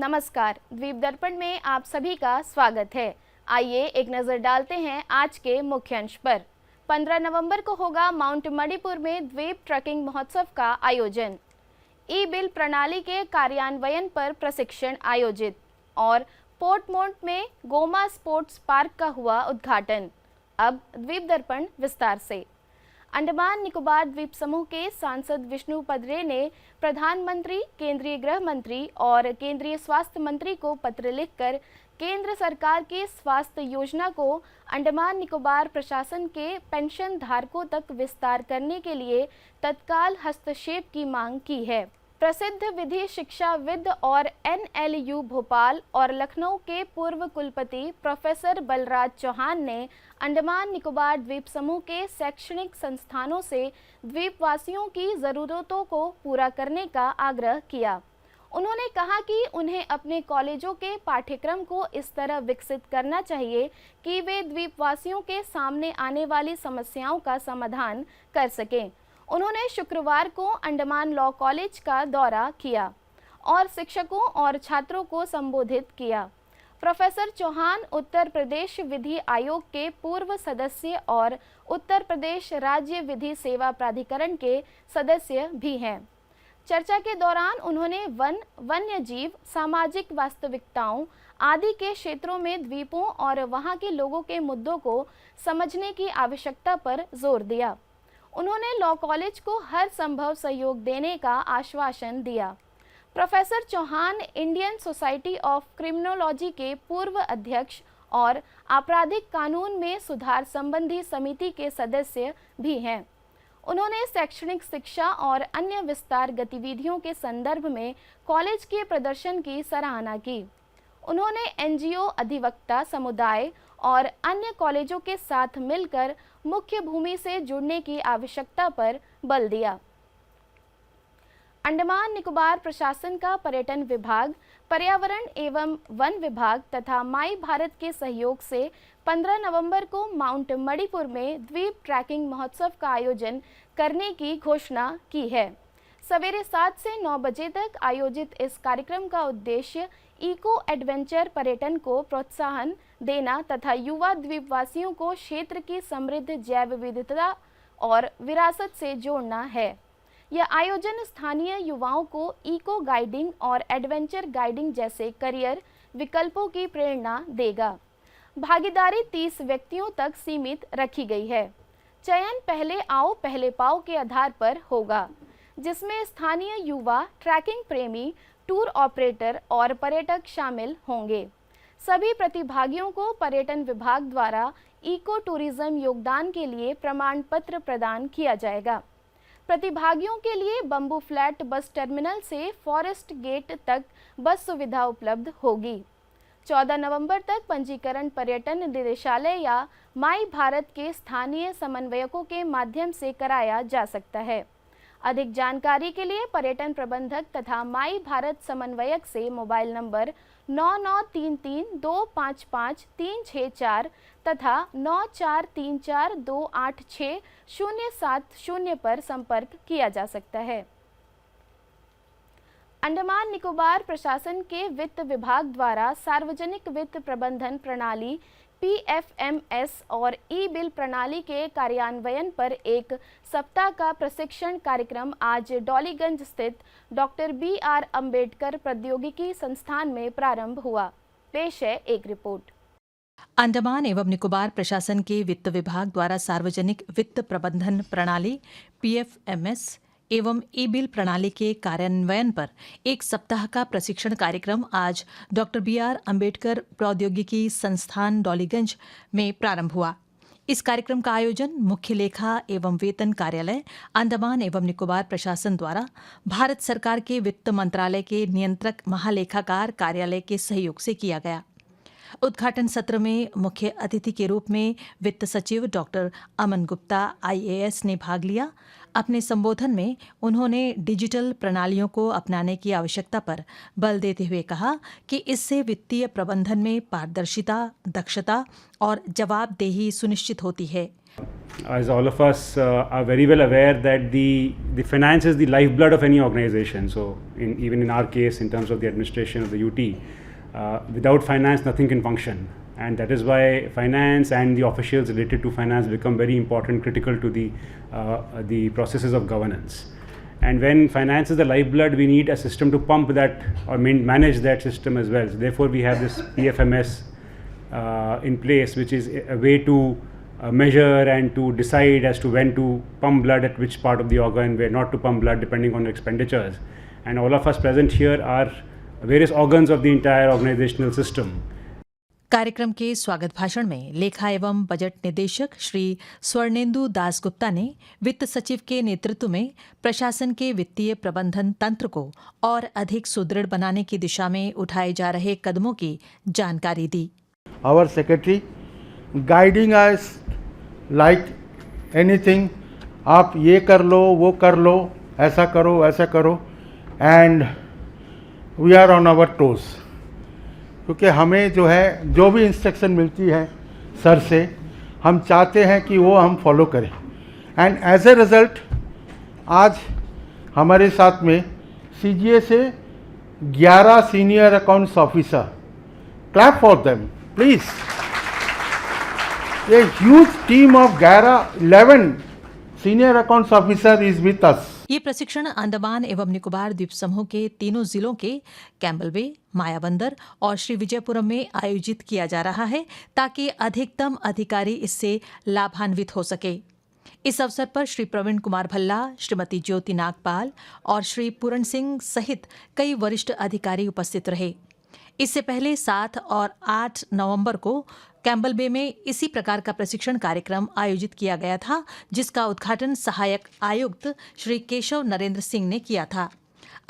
नमस्कार, द्वीप दर्पण में आप सभी का स्वागत है। आइए एक नजर डालते हैं आज के मुख्य अंश पर। 15 नवंबर को होगा माउंट मणिपुर में द्वीप ट्रैकिंग महोत्सव का आयोजन। ई बिल प्रणाली के कार्यान्वयन पर प्रशिक्षण आयोजित और पोर्टमोंट में गोमा स्पोर्ट्स पार्क का हुआ उद्घाटन। अब द्वीप दर्पण विस्तार से। अंडमान निकोबार द्वीप समूह के सांसद विष्णु पदरे ने प्रधानमंत्री, केंद्रीय गृह मंत्री और केंद्रीय स्वास्थ्य मंत्री को पत्र लिखकर केंद्र सरकार की स्वास्थ्य योजना को अंडमान निकोबार प्रशासन के पेंशन धारकों तक विस्तार करने के लिए तत्काल हस्तक्षेप की मांग की है। प्रसिद्ध विधि शिक्षाविद और NLU भोपाल और लखनऊ के पूर्व कुलपति प्रोफेसर बलराज चौहान ने अंडमान निकोबार द्वीप समूह के शैक्षणिक संस्थानों से द्वीपवासियों की ज़रूरतों को पूरा करने का आग्रह किया। उन्होंने कहा कि उन्हें अपने कॉलेजों के पाठ्यक्रम को इस तरह विकसित करना चाहिए कि वे द्वीपवासियों के सामने आने वाली समस्याओं का समाधान कर सकें। उन्होंने शुक्रवार को अंडमान लॉ कॉलेज का दौरा किया और शिक्षकों और छात्रों को संबोधित किया। प्रोफेसर चौहान उत्तर प्रदेश विधि आयोग के पूर्व सदस्य और उत्तर प्रदेश राज्य विधि सेवा प्राधिकरण के सदस्य भी हैं। चर्चा के दौरान उन्होंने वन्य जीव, सामाजिक वास्तविकताओं आदि के क्षेत्रों में द्वीपों और वहां के लोगों के मुद्दों को समझने की आवश्यकता पर जोर दिया। उन्होंने लॉ कॉलेज को हर संभव सहयोग देने का आश्वासन दिया। Professor Chauhan Indian Society of Criminology के पूर्व अध्यक्ष और आपराधिक कानून में सुधार संबंधी समिति के सदस्य भी हैं। उन्होंने शैक्षणिक शिक्षा और अन्य विस्तार गतिविधियों के संदर्भ में कॉलेज के प्रदर्शन की सराहना की। उन्होंने NGO, अधिवक्ता समुदाय और अन्य कॉलेजों के साथ मिलकर मुख्य भूमि से जुड़ने की आवश्यकता पर बल दिया। अंडमान निकोबार प्रशासन का पर्यटन विभाग, पर्यावरण एवं वन विभाग तथा माई भारत के सहयोग से 15 नवंबर को माउंट मणिपुर में द्वीप ट्रैकिंग महोत्सव का आयोजन करने की घोषणा की है। सवेरे 7 से 9 बजे तक आयोजित इस कार्यक्रम का उद्देश्य इको एडवेंचर पर्यटन को प्रोत्साहन देना तथा युवा द्वीपवासियों को क्षेत्र की समृद्ध जैव विविधता और विरासत से जोड़ना है। यह आयोजन स्थानीय युवाओं को इको गाइडिंग और एडवेंचर गाइडिंग जैसे करियर विकल्पों की प्रेरणा देगा। भागीदारी 30 व्यक्तियों तक सीमित रखी गई है। चयन पहले आओ पहले पाओ के आधार पर होगा, जिसमें स्थानीय युवा, ट्रैकिंग प्रेमी, टूर ऑपरेटर और पर्यटक शामिल होंगे। सभी प्रतिभागियों को पर्यटन विभाग द्वारा इको टूरिज्म योगदान के लिए प्रमाण पत्र प्रदान किया जाएगा। प्रतिभागियों के लिए बम्बू फ्लैट बस टर्मिनल से फॉरेस्ट गेट तक बस सुविधा उपलब्ध होगी। 14 नवंबर तक पंजीकरण पर्यटन निदेशालय या माई भारत के स्थानीय समन्वयकों के माध्यम से कराया जा सकता है। अधिक जानकारी के लिए पर्यटन प्रबंधक तथा माई भारत समन्वयक से मोबाइल नंबर 9933255364 तथा 9434286070 पर संपर्क किया जा सकता है। अंडमान निकोबार प्रशासन के वित्त विभाग द्वारा सार्वजनिक वित्त प्रबंधन प्रणाली PFMS और ई बिल प्रणाली के कार्यान्वयन पर एक सप्ताह का प्रशिक्षण कार्यक्रम आज डॉलीगंज स्थित डॉक्टर BR अम्बेडकर प्रौद्योगिकी संस्थान में प्रारंभ हुआ। पेश है एक रिपोर्ट। अंडमान एवं निकोबार प्रशासन के वित्त विभाग द्वारा सार्वजनिक वित्त प्रबंधन प्रणाली PFMS एवं ई बिल प्रणाली के कार्यान्वयन पर एक सप्ताह का प्रशिक्षण कार्यक्रम आज डॉक्टर BR अम्बेडकर प्रौद्योगिकी संस्थान डॉलीगंज में प्रारंभ हुआ। इस कार्यक्रम का आयोजन मुख्य लेखा एवं वेतन कार्यालय, अंडमान एवं निकोबार प्रशासन द्वारा भारत सरकार के वित्त मंत्रालय के नियंत्रक महालेखाकार कार्यालय के सहयोग से किया गया। उद्घाटन सत्र में मुख्य अतिथि के रूप में वित्त सचिव डॉक्टर अमन गुप्ता IAS ने भाग लिया। अपने संबोधन में उन्होंने डिजिटल प्रणालियों को अपनाने की आवश्यकता पर बल देते हुए कहा कि इससे वित्तीय प्रबंधन में पारदर्शिता, दक्षता और जवाबदेही सुनिश्चित होती है। As all of us are very well aware that the finance is the lifeblood of any organization. So even in our case, in terms of the administration of the UT, without finance nothing can function, and that is why finance and the officials related to finance become very important, critical to the processes of governance. And when finance is the lifeblood, we need a system to pump that or manage that system as well. So therefore we have this PFMS in place, which is a way to measure and to decide as to when to pump blood at which part of the organ, where not to pump blood depending on expenditures. And all of us present here are various organs of the entire organizational system. कार्यक्रम के स्वागत भाषण में लेखा एवं budget निदेशक श्री स्वर्णेंदु दासगुप्ता ने वित्त सचिव के नेतृत्व में प्रशासन के वित्तीय प्रबंधन तंत्र को और अधिक सुदृढ़ बनाने की दिशा में उठाए जा रहे कदमों की जानकारी दी। Our secretary guiding us like anything, आप ये कर लो, वो कर लो, ऐसा करो, and we are on our toes. क्योंकि हमें जो है, जो भी इंस्ट्रक्शन मिलती है सर से, हम चाहते हैं कि वो हम फॉलो करें। एंड एज ए रिज़ल्ट आज हमारे साथ में CGA से 11 senior accounts officer, clap for them please. A huge team of 11 senior accounts officer is with us. ये प्रशिक्षण अंडमान एवं निकोबार द्वीप समूह के तीनों जिलों के कैम्बल बे, मायाबंदर और श्री विजयपुरम में आयोजित किया जा रहा है ताकि अधिकतम अधिकारी इससे लाभान्वित हो सके। इस अवसर पर श्री प्रवीण कुमार भल्ला, श्रीमती ज्योति नागपाल और श्री पूरण सिंह सहित कई वरिष्ठ अधिकारी उपस्थित रहे। इससे पहले 7 और 8 नवंबर को कैम्बल बे में इसी प्रकार का प्रशिक्षण कार्यक्रम आयोजित किया गया था, जिसका उद्घाटन सहायक आयुक्त श्री केशव नरेंद्र सिंह ने किया था।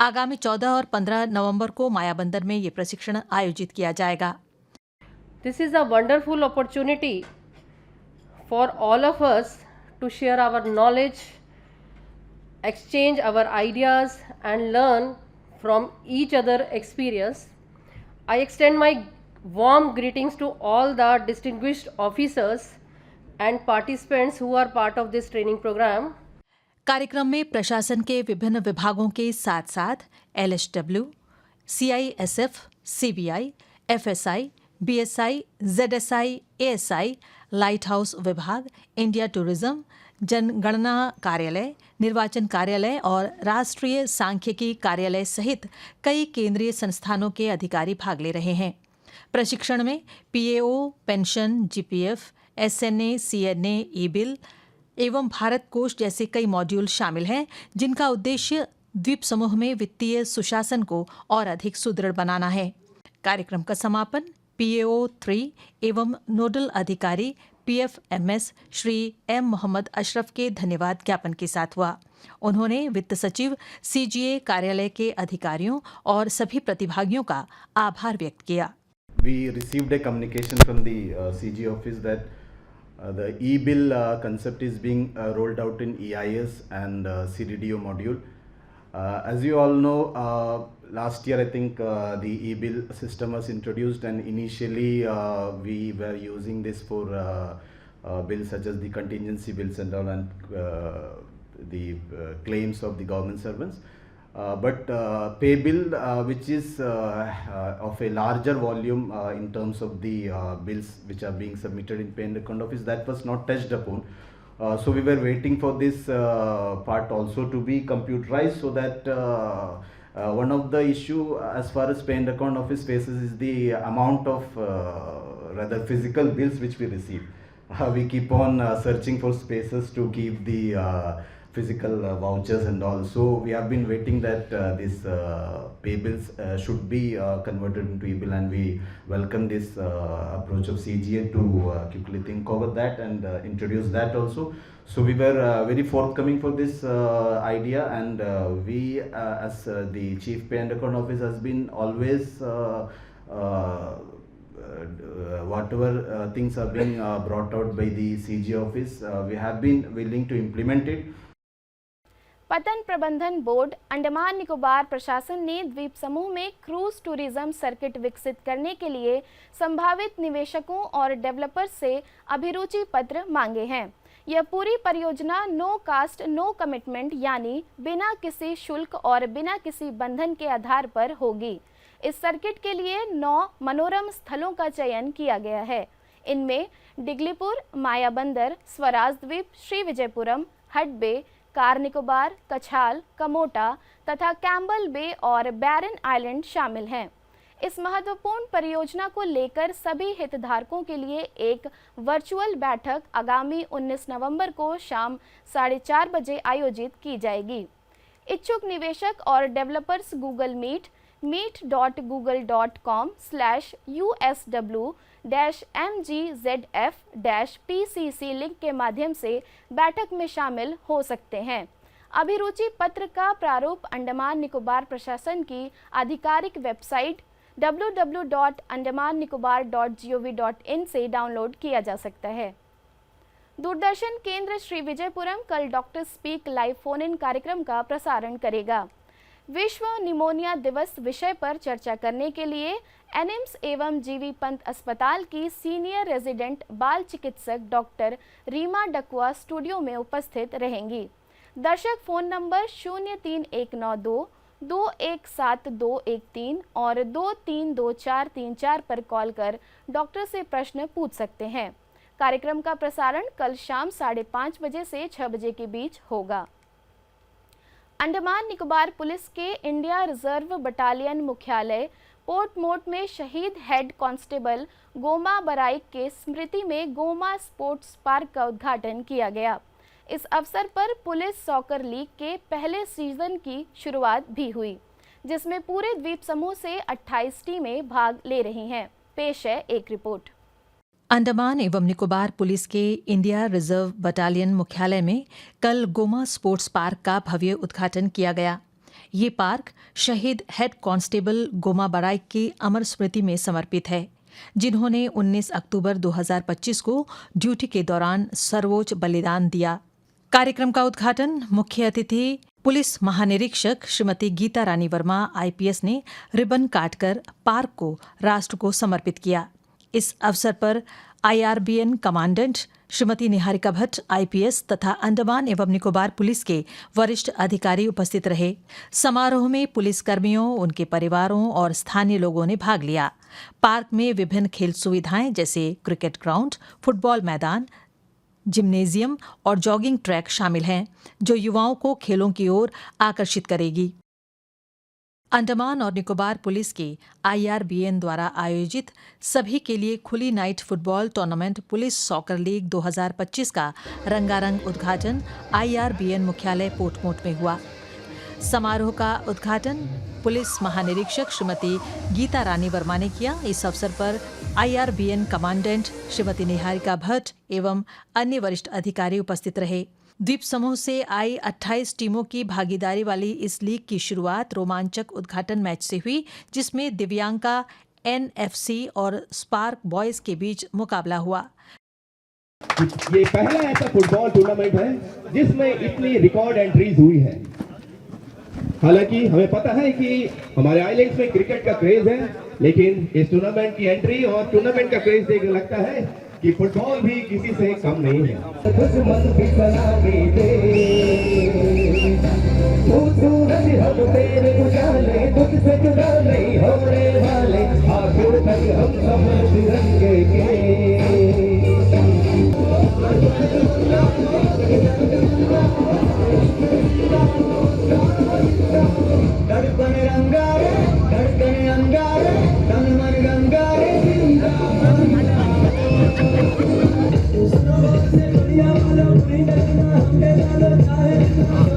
आगामी 14 और 15 नवंबर को मायाबंदर में ये प्रशिक्षण आयोजित किया जाएगा। This is a wonderful opportunity for all of us to share our knowledge, exchange our ideas and learn from each other experience. I extend my warm greetings to all the distinguished officers and participants who are part of this training program. कार्यक्रम में प्रशासन के विभिन्न विभागों के साथ साथ LSW, CISF, CBI, FSI, BSI, ZSI, ASI, light house विभाग, इंडिया टूरिज्म, जनगणना कार्यालय, निर्वाचन कार्यालय और राष्ट्रीय सांख्यिकी कार्यालय सहित कई केंद्रीय संस्थानों के अधिकारी भाग ले रहे हैं। प्रशिक्षण में PAO, pension, GPF, SNA, CNA, ई-बिल एवं भारत कोष जैसे कई मॉड्यूल शामिल हैं, जिनका उद्देश्य द्वीप समूह में वित्तीय सुशासन को और अधिक सुदृढ़ बनाना है। कार्यक्रम का समापन PAO 3 एवं नोडल अधिकारी PFMS श्री M. मोहम्मद अशरफ के धन्यवाद ज्ञापन के साथ हुआ। उन्होंने वित्त सचिव, CGA कार्यालय के अधिकारियों और सभी प्रतिभागियों का आभार व्यक्त किया। We received a communication from the CG office that the e-bill concept is being rolled out in EIS and CDDO module. As you all know, last year I think the e-bill system was introduced, and initially we were using this for bills such as the contingency bills and all, and the claims of the government servants. But pay bill, which is of a larger volume in terms of the bills which are being submitted in pay and account office, that was not touched upon. So we were waiting for this part also to be computerized, so that one of the issue as far as pay and account office faces is the amount of rather physical bills which we receive. We keep on searching for spaces to keep the physical vouchers and all. So we have been waiting that these pay bills should be converted into e-bill, and we welcome this approach of CGA to quickly think over that and introduce that also. So we were very forthcoming for this idea, and we as the Chief Pay and Account Office has been always whatever things are being brought out by the CG office, we have been willing to implement it. पतन प्रबंधन board Andaman Nicobar प्रशासन ने द्वीप समूह में cruise tourism circuit विकसित करने के लिए संभावित निवेशकों और डेवलपर्स से अभिरुचि पत्र मांगे हैं। यह पूरी परियोजना नो कास्ट नो कमिटमेंट यानी बिना किसी शुल्क और बिना किसी बंधन के आधार पर होगी। इस सर्किट के लिए 9 मनोरम स्थलों का चयन किया गया है। इनमें डिग्लीपुर, मायाबंदर, स्वराज द्वीप, श्री विजयपुरम, हट बे, कार निकोबार, कछाल, कमोटा तथा कैम्बल बे और बैरन आइलैंड शामिल हैं। इस महत्वपूर्ण परियोजना को लेकर सभी हितधारकों के लिए एक वर्चुअल बैठक आगामी 19 नवंबर को शाम 4:30 बजे आयोजित की जाएगी। इच्छुक निवेशक और developers Google meet meet.google.com/USW-MGZF-PCC link के माध्यम से बैठक में शामिल हो सकते हैं। अभिरुचि पत्र का प्रारूप अंडमान निकोबार प्रशासन की आधिकारिक वेबसाइट www.andamannicobar.gov.in से डाउनलोड किया जा सकता है। दूरदर्शन केंद्र श्री विजयपुरम कल doctor speak live phone in कार्यक्रम का प्रसारण करेगा। विश्व निमोनिया दिवस विषय पर चर्चा करने के लिए एनिम्स एवं जीवी पंत अस्पताल की सीनियर रेजिडेंट बाल चिकित्सक डॉक्टर रीमा डकुआ स्टूडियो में उपस्थित रहेंगी। दर्शक फोन नंबर 03192 217213 और 232434 पर कॉल कर डॉक्टर से प्रश्न पूछ सकते हैं। कार्यक्रम का प्रसारण कल शाम 5:30 बजे से 6 बजे के बीच होगा। अंडमान निकोबार पुलिस के इंडिया रिजर्व बटालियन मुख्यालय पोर्टमोट में शहीद हेड कांस्टेबल गोमा बराइक के स्मृति में गोमा स्पोर्ट्स पार्क का उद्घाटन किया गया। इस अवसर पर पुलिस सॉकर लीग के पहले सीजन की शुरुआत भी हुई, जिसमें पूरे द्वीप समूह से 28 टीमें भाग ले रही हैं। पेश है एक रिपोर्ट। अंडमान एवं निकोबार पुलिस के इंडिया रिजर्व बटालियन मुख्यालय में कल गोमा स्पोर्ट्स पार्क का भव्य उद्घाटन किया गया। ये पार्क शहीद हेड कांस्टेबल गोमा बराइक की अमर स्मृति में समर्पित है, जिन्होंने 19 अक्टूबर 2025 को ड्यूटी के दौरान सर्वोच्च बलिदान दिया। कार्यक्रम का उद्घाटन मुख्य अतिथि पुलिस महानिरीक्षक श्रीमती गीता रानी वर्मा IPS ने रिबन काटकर पार्क को राष्ट्र को समर्पित किया। इस अवसर पर IRBN commandant Shrimati Niharika Bhatt IPS तथा अंडमान एवं निकोबार पुलिस के वरिष्ठ अधिकारी उपस्थित रहे। समारोह में पुलिसकर्मियों, उनके परिवारों और स्थानीय लोगों ने भाग लिया। पार्क में विभिन्न खेल सुविधाएं जैसे क्रिकेट ग्राउंड, फुटबॉल मैदान, जिम्नेजियम और जॉगिंग ट्रैक शामिल हैं, जो युवाओं को खेलों की ओर आकर्षित करेगी। अंडमान और निकोबार पुलिस के IRBN द्वारा आयोजित सभी के लिए खुली night football tournament police soccer league 2025 का रंगारंग उद्घाटन IRBN मुख्यालय पोर्टमोट में हुआ। समारोह का उद्घाटन पुलिस महानिरीक्षक श्रीमती गीता रानी वर्मा ने किया। इस अवसर पर IRBN कमांडेंट श्रीमती निहारिका भट्ट एवं अन्य वरिष्ठ अधिकारी उपस्थित रहे। द्वीप समूह से आई 28 टीमों की भागीदारी वाली इस लीग की शुरुआत रोमांचक उद्घाटन मैच से हुई, जिसमें दिव्यांका NFC और स्पार्क बॉयज के बीच मुकाबला हुआ। ये पहला ऐसा फुटबॉल टूर्नामेंट है जिसमें इतनी रिकॉर्ड एंट्रीज हुई है। हालांकि हमें पता है कि हमारे आइलैंड्स में क्रिकेट का क्रेज है, लेकिन इस टूर्नामेंट की एंट्री और टूर्नामेंट का क्रेज देख लगता है कि फुटबॉल भी किसी से कम नहीं है। It's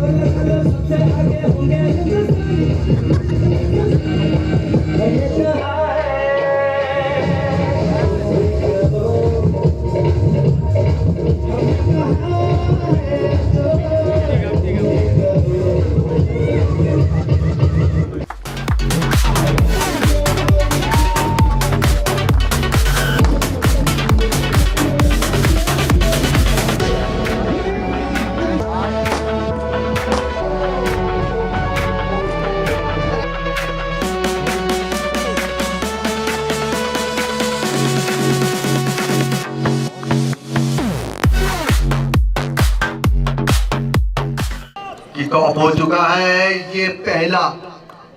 किक ऑफ हो चुका है। ये पहला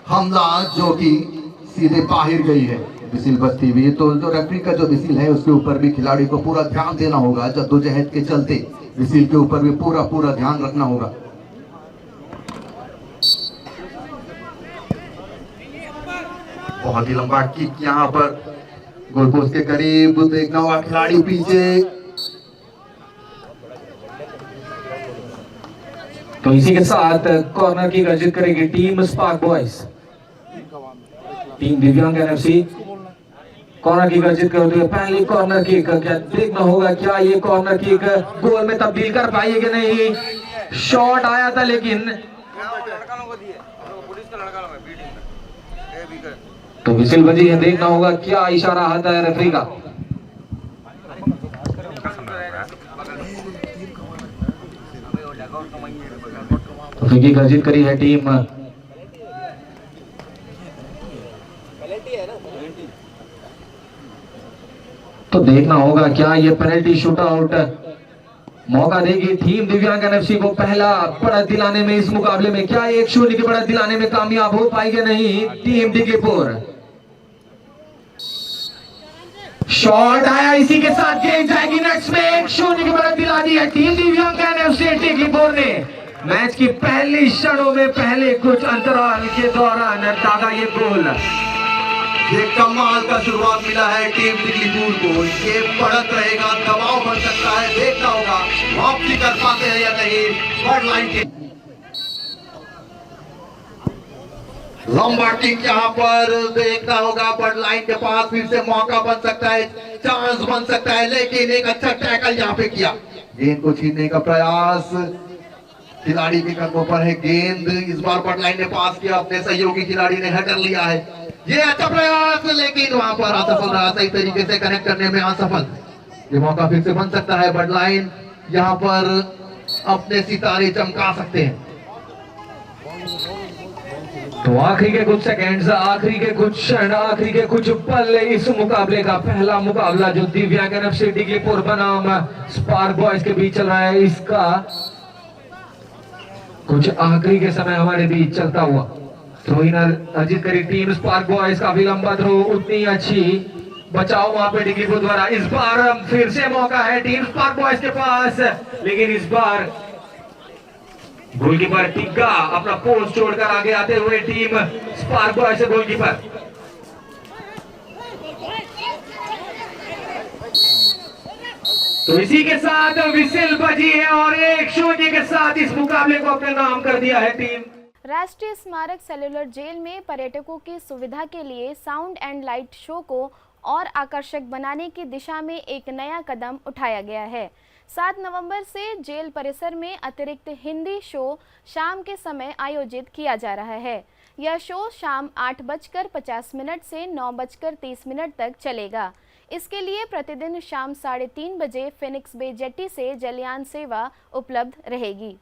हमला जो कि सीधे बाहर गई है, विसिल बजती हुई। तो जो रेफरी का जो विसिल है उसके ऊपर भी खिलाड़ी को पूरा ध्यान देना होगा। जद्दोजहद के चलते विसिल के ऊपर भी पूरा ध्यान रखना होगा। बहुत ही लंबा किक यहाँ पर गोल पोस्ट के करीब, देखना होगा खिलाड़ी पीछे। तो इसी के साथ कॉर्नर की अर्जित करेगी टीम स्पार्क बॉयज। टीम दिव्यांग एनएफसी कॉर्नर की अर्जित करते हुए पहली कॉर्नर किक, क्या देखना होगा क्या ये कॉर्नर किक गोल में तब्दील कर पाएगी कि नहीं। शॉट आया था लेकिन तो विसिल बजी है, देखना होगा क्या इशारा आता है रेफरी का। तो फ्री किक अर्जित करी है टीम तो देखना होगा क्या ये पेनल्टी शूट आउट मौका देगी टीम दिव्यांग एनएफसी को पहला बढ़त दिलाने में। इस मुकाबले में क्या 1-0 की बढ़त दिलाने में कामयाब हो पाएगी नहीं टीम डिगलीपुर। शॉट आया, इसी के साथ गेंद जाएगी नेक्स्ट में। 1-0 की बढ़त दिला दी है टीम दिव्यांग एनएफसी डिगलीपुर ने। मैच की पहली क्षणों में पहले कुछ अंतराल के दौरान दादा ये गोल। ये कमाल का शुरुआत मिला है टीम दिगलीपुर को। ये बढ़त रहेगा, दबाव बन सकता है, देखना होगा वापसी कर पाते हैं या नहीं। बर्ड लाइन के लंबा किक यहाँ पर देखना होगा, बर्ड लाइन के पास फिर से मौका बन सकता है, चांस बन सकता है, लेकिन एक अच्छा टैकल यहाँ पे किया। गेंद को छीनने का प्रयास खिलाड़ी के कदमों पर है गेंद। इस बार बर्ड लाइन ने पास किया, अपने सहयोगी खिलाड़ी ने हेडर लिया है। ये अच्छा प्रयास, लेकिन वहां पर असफल रहा, सही तरीके से कनेक्ट करने में असफल। ये मौका फिर से बन सकता है, बर्ड लाइन यहाँ पर अपने सितारे चमका सकते हैं। तो आखिरी के कुछ सेकंड्स, आखिरी के कुछ क्षण, आखिरी के कुछ पल इस मुकाबले का पहला मुकाबला जो दिव्यांग एनएफसी डिगलीपुर बनाम स्पार्क बॉयज के बीच चल रहा है, इसका कुछ आखिरी के समय हमारे बीच चलता हुआ। थ्रो इन अर्जित करी टीम स्पार्क बॉयज, काफी लंबा थ्रो, उतनी अच्छी बचाओ वहां पे डिगलीपुर द्वारा। इस बार फिर से मौका है टीम स्पार्क बॉयज के पास, लेकिन इस बार गोलकीपर टिग्गा अपना पोस्ट छोड़कर आगे आते हुए टीम स्पार्क बॉयज से गोलकीपर। तो इसी के साथ विसिल बजी है और 1-0 के साथ इस मुकाबले को अपने नाम कर दिया है टीम। राष्ट्रीय स्मारक सेलुलर जेल में पर्यटकों की सुविधा के लिए साउंड एंड लाइट शो को और आकर्षक बनाने की दिशा में एक नया कदम उठाया गया है। 7 नवंबर से जेल परिसर में अतिरिक्त हिंदी शो शाम के समय आयोजित किया जा रहा है। यह शो शाम 8:50 से 9:30 तक चलेगा। इसके लिए प्रतिदिन शाम 3:30 बजे फिनिक्स बे जेट्टी से जलयान सेवा उपलब्ध रहेगी।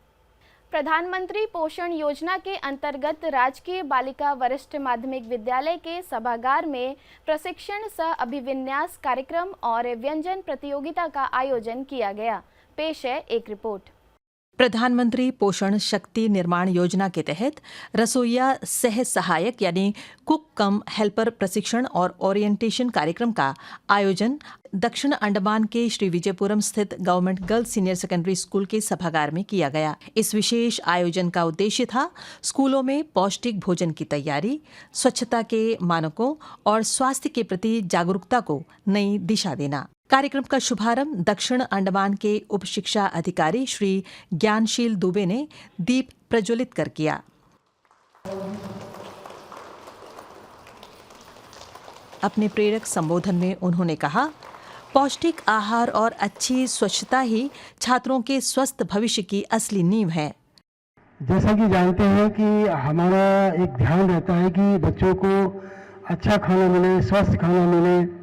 प्रधानमंत्री पोषण योजना के अंतर्गत राजकीय बालिका वरिष्ठ माध्यमिक विद्यालय के सभागार में प्रशिक्षण सह अभिविन्यास कार्यक्रम और व्यंजन प्रतियोगिता का आयोजन किया गया। पेश है एक रिपोर्ट। प्रधानमंत्री पोषण शक्ति निर्माण योजना के तहत रसोइया सह सहायक यानी कुक कम हेल्पर प्रशिक्षण और ओरिएंटेशन कार्यक्रम का आयोजन दक्षिण अंडमान के श्री विजयपुरम स्थित government girls senior secondary school के सभागार में किया गया। इस विशेष आयोजन का उद्देश्य था स्कूलों में पौष्टिक भोजन की तैयारी, स्वच्छता के मानकों और स्वास्थ्य के प्रति जागरूकता को नई दिशा देना। कार्यक्रम का शुभारंभ दक्षिण अंडमान के उप शिक्षा अधिकारी श्री ज्ञानशील दुबे ने दीप प्रज्वलित कर किया। अपने प्रेरक संबोधन में उन्होंने कहा, पौष्टिक आहार और अच्छी स्वच्छता ही छात्रों के स्वस्थ भविष्य की असली नींव है। जैसा कि जानते हैं कि हमारा एक ध्यान रहता है कि बच्चों को अच्छा खाना मिले, स्वस्थ खाना मिले,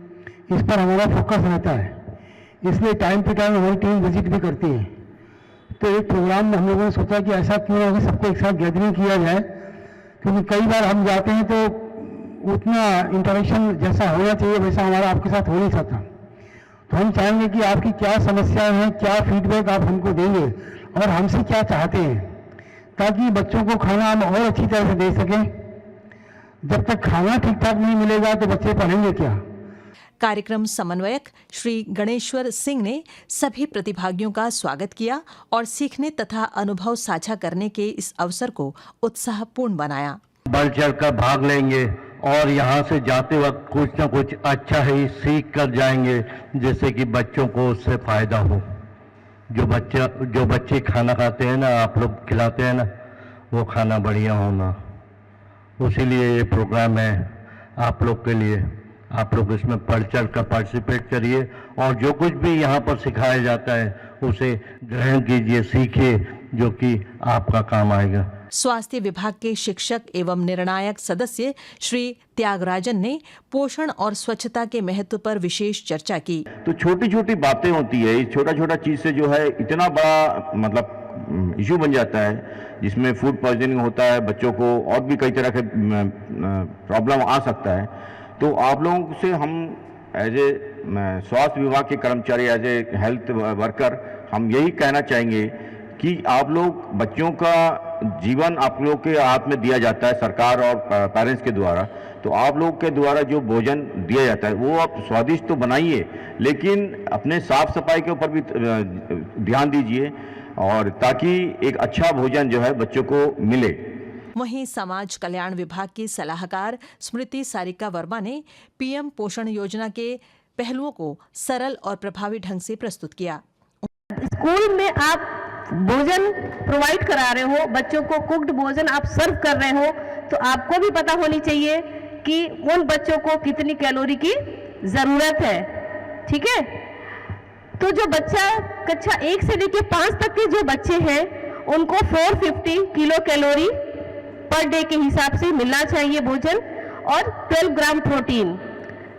इस पर हमारा फोकस रहता है। इसलिए टाइम पे टाइम हमारी टीम विजिट भी करती है। तो एक प्रोग्राम में हम लोगों ने सोचा कि ऐसा क्यों ना कि सबको एक साथ गैदरिंग किया जाए, क्योंकि कई बार हम जाते हैं तो उतना इंटरेक्शन जैसा होना चाहिए वैसा हमारा आपके साथ हो नहीं सकता। तो हम चाहेंगे कि आपकी क्या समस्याएं हैं, क्या फीडबैक आप हमको देंगे और हमसे क्या चाहते हैं, ताकि बच्चों को खाना हम और अच्छी तरह से दे सकें। जब तक खाना ठीक ठाक नहीं मिलेगा तो बच्चे पढ़ेंगे क्या? कार्यक्रम समन्वयक श्री गणेश्वर सिंह ने सभी प्रतिभागियों का स्वागत किया और सीखने तथा अनुभव साझा करने के इस अवसर को उत्साहपूर्ण बनाया। बढ़ चढ़ कर भाग लेंगे और यहाँ से जाते वक्त कुछ न कुछ अच्छा ही सीख कर जाएंगे, जिससे कि बच्चों को उससे फायदा हो। जो बच्चे खाना खाते हैं ना, आप लोग खिलाते हैं ना, वो खाना बढ़िया होना, उसीलिए ये प्रोग्राम है आप लोग के लिए। आप लोग इसमें बढ़ चढ़ कर पार्टिसिपेट करिए और जो कुछ भी यहाँ पर सिखाया जाता है उसे ग्रहण कीजिए, सीखिए, जो कि आपका काम आएगा। स्वास्थ्य विभाग के शिक्षक एवं निर्णायक सदस्य श्री त्यागराजन ने पोषण और स्वच्छता के महत्व पर विशेष चर्चा की। तो छोटी छोटी बातें होती है, छोटा छोटा चीज से जो है इतना बड़ा मतलब इशू बन जाता है, जिसमें फूड पॉइजनिंग होता है, बच्चों को और भी कई तरह के प्रॉब्लम आ सकता है। तो आप लोगों से हम एज ए स्वास्थ्य विभाग के कर्मचारी, एज ए हेल्थ वर्कर, हम यही कहना चाहेंगे कि आप लोग, बच्चों का जीवन आप लोग के हाथ में दिया जाता है सरकार और पेरेंट्स के द्वारा। तो आप लोग के द्वारा जो भोजन दिया जाता है वो आप स्वादिष्ट तो बनाइए, लेकिन अपने साफ सफाई के ऊपर भी ध्यान दीजिए, और ताकि एक अच्छा भोजन जो है बच्चों को मिले। वहीं समाज कल्याण विभाग की सलाहकार स्मृति सारिका वर्मा ने पीएम पोषण योजना के पहलुओं को सरल और प्रभावी ढंग से प्रस्तुत किया। स्कूल में आप भोजन प्रोवाइड करा रहे हो, बच्चों को कुक्ड भोजन आप सर्व कर रहे हो, तो आपको भी पता होनी चाहिए कि उन बच्चों को कितनी कैलोरी की जरूरत है। ठीक है, तो जो बच्चा कक्षा 1 से लेकर 5 तक के जो बच्चे हैं उनको 450 किलो कैलोरी पर डे के हिसाब से मिलना चाहिए भोजन, और 12 ग्राम प्रोटीन।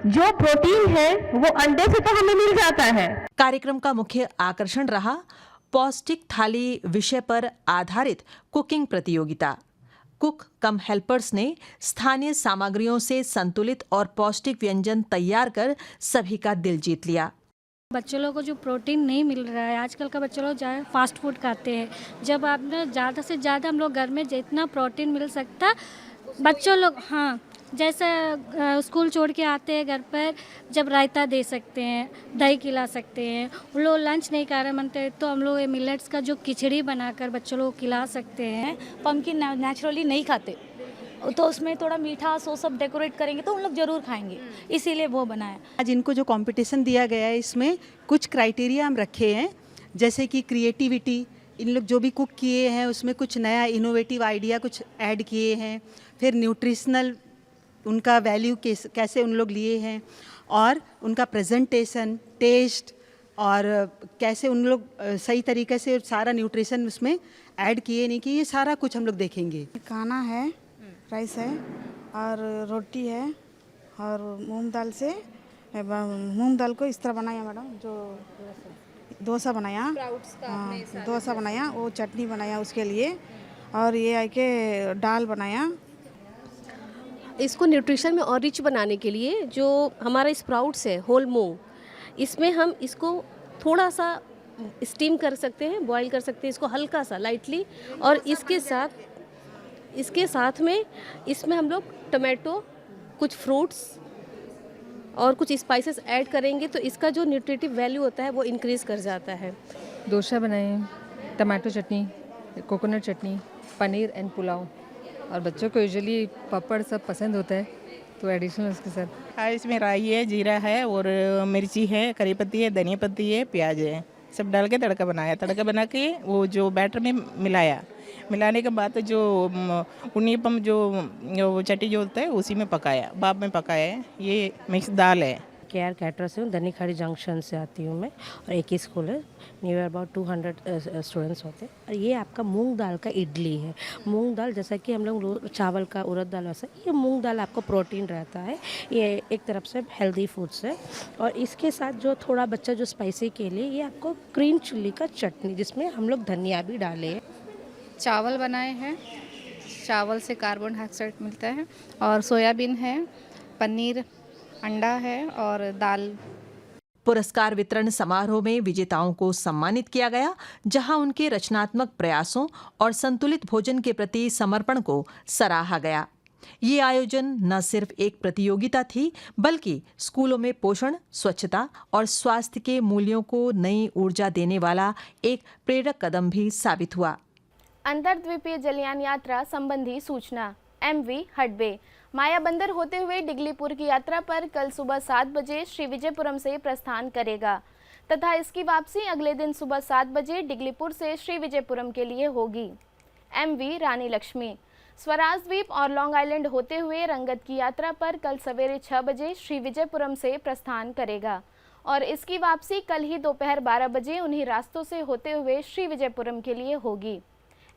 जो प्रोटीन है वो अंडे से तो हमें मिल जाता है। कार्यक्रम का मुख्य आकर्षण रहा पौष्टिक थाली विषय पर आधारित कुकिंग प्रतियोगिता। कुक कम हेल्पर्स ने स्थानीय सामग्रियों से संतुलित और पौष्टिक व्यंजन तैयार कर सभी का दिल जीत लिया। बच्चों लोगों को जो प्रोटीन नहीं मिल रहा है, आजकल का बच्चे लोग ज़्यादा फास्ट फूड खाते हैं। जब आपने ज़्यादा से ज़्यादा हम लोग घर में जितना प्रोटीन मिल सकता बच्चों लोग, हाँ, जैसे स्कूल छोड़ के आते हैं घर पर, जब रायता दे सकते हैं, दही खिला सकते हैं। उन लोग लंच नहीं खा रहे मनते तो हम लोग मिलेट्स का जो खिचड़ी बनाकर बच्चों लोग को खिला सकते हैं। पम्पकिन नेचुरली नहीं खाते, तो उसमें थोड़ा मीठा सो सब डेकोरेट करेंगे तो उन लोग ज़रूर खाएंगे, इसीलिए वो बनाया। आज इनको जो कंपटीशन दिया गया है, इसमें कुछ क्राइटेरिया हम रखे हैं, जैसे कि क्रिएटिविटी, इन लोग जो भी कुक किए हैं उसमें कुछ नया इनोवेटिव आइडिया कुछ ऐड किए हैं, फिर न्यूट्रिशनल उनका वैल्यू कैसे उन लोग लिए हैं, और उनका प्रेजेंटेशन, टेस्ट, और कैसे उन लोग सही तरीके से सारा न्यूट्रिशन उसमें ऐड किए नहीं किए, ये सारा कुछ हम लोग देखेंगे। खाना है, राइस है और रोटी है, और मूंग दाल को इस तरह बनाया मैडम, जो डोसा बनाया, डोसा बनाया, वो चटनी बनाया उसके लिए, और ये आके दाल बनाया। इसको न्यूट्रिशन में और रिच बनाने के लिए जो हमारा स्प्राउट्स है, होल मूंग, इसमें हम इसको थोड़ा सा स्टीम कर सकते हैं, बॉईल कर सकते हैं इसको हल्का सा लाइटली, और इसके साथ में इसमें हम लोग टमाटो, कुछ फ्रूट्स और कुछ स्पाइसेस ऐड करेंगे, तो इसका जो न्यूट्रिटिव वैल्यू होता है वो इंक्रीज़ कर जाता है। डोसा बनाए, tomato chutney, coconut chutney, paneer and pulao, और बच्चों को यूजुअली पापड़ सब पसंद होता है, तो एडिशनल उसके साथ। हाँ, इसमें राई है, जीरा है, और मिर्ची है, करी पत्ती है, धनिया पत्ती है, प्याज है, सब डाल के तड़का बनाया। तड़का बना के वो जो बैटर में मिलाया, मिलाने के बाद जो उन्नीपम जो चट्टी जो होता है उसी में पकाया, भाप में पकाया है। ये मिक्स दाल है। केआर कैटरर से हूँ, धनीखाड़ी जंक्शन से आती हूँ मैं, और एक ही स्कूल है, नियर अबाउट 200 स्टूडेंट्स होते हैं। और ये आपका मूंग दाल का इडली है। मूंग दाल जैसा कि हम लोग चावल का उड़द दाल, वैसा ये मूंग दाल आपको प्रोटीन रहता है, ये एक तरफ से हेल्दी फूड्स है। और इसके साथ जो थोड़ा बच्चा जो स्पाइसी के लिए, ये आपको ग्रीन चिल्ली का चटनी, जिसमें हम लोग धनिया भी डाले हैं। चावल बनाए हैं, चावल से कार्बन डाइऑक्साइड मिलता है, और सोयाबीन है, पनीर, अंडा है और दाल। पुरस्कार वितरण समारोह में विजेताओं को सम्मानित किया गया, जहां उनके रचनात्मक प्रयासों और संतुलित भोजन के प्रति समर्पण को सराहा गया। ये आयोजन न सिर्फ एक प्रतियोगिता थी, बल्कि स्कूलों में पोषण, स्वच्छता और स्वास्थ्य के मूल्यों को नई ऊर्जा देने वाला एक प्रेरक कदम भी साबित हुआ। अंतर्द्वीपीय जलयान यात्रा संबंधी सूचना। MV हडबे मायाबंदर होते हुए डिगलीपुर की यात्रा पर कल सुबह 7 बजे श्रीविजयपुरम से प्रस्थान करेगा तथा इसकी वापसी अगले दिन सुबह 7 बजे डिगलीपुर से श्रीविजयपुरम के लिए होगी। MV रानी लक्ष्मी स्वराज द्वीप और लॉन्ग आइलैंड होते हुए रंगत की यात्रा पर कल सवेरे 6 बजे श्रीविजयपुरम से प्रस्थान करेगा और इसकी वापसी कल ही दोपहर 12 बजे उन्हीं रास्तों से होते हुए श्रीविजयपुरम के लिए होगी।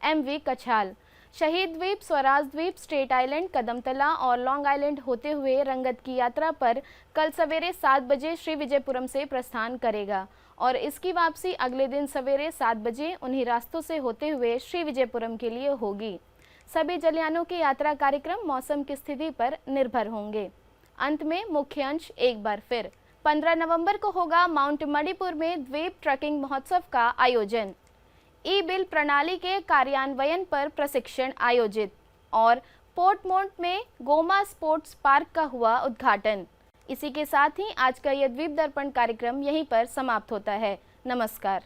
MV कछाल शहीद द्वीप, स्वराज द्वीप, स्टेट आइलैंड, कदमतला और लॉन्ग आइलैंड होते हुए रंगत की यात्रा पर कल सवेरे 7 बजे श्रीविजयपुरम से प्रस्थान करेगा और इसकी वापसी अगले दिन सवेरे 7 बजे उन्हीं रास्तों से होते हुए श्रीविजयपुरम के लिए होगी। सभी जलयानों के यात्रा कार्यक्रम मौसम की स्थिति पर निर्भर होंगे। अंत में मुख्य अंश एक बार फिर। 15 नवंबर को होगा माउंट मणिपुर में द्वीप ट्रकिंग महोत्सव का आयोजन। ई-बिल प्रणाली के कार्यान्वयन पर प्रशिक्षण आयोजित और पोर्टमोंट में गोमा स्पोर्ट्स पार्क का हुआ उद्घाटन। इसी के साथ ही आज का यह द्वीप दर्पण कार्यक्रम यहीं पर समाप्त होता है। नमस्कार।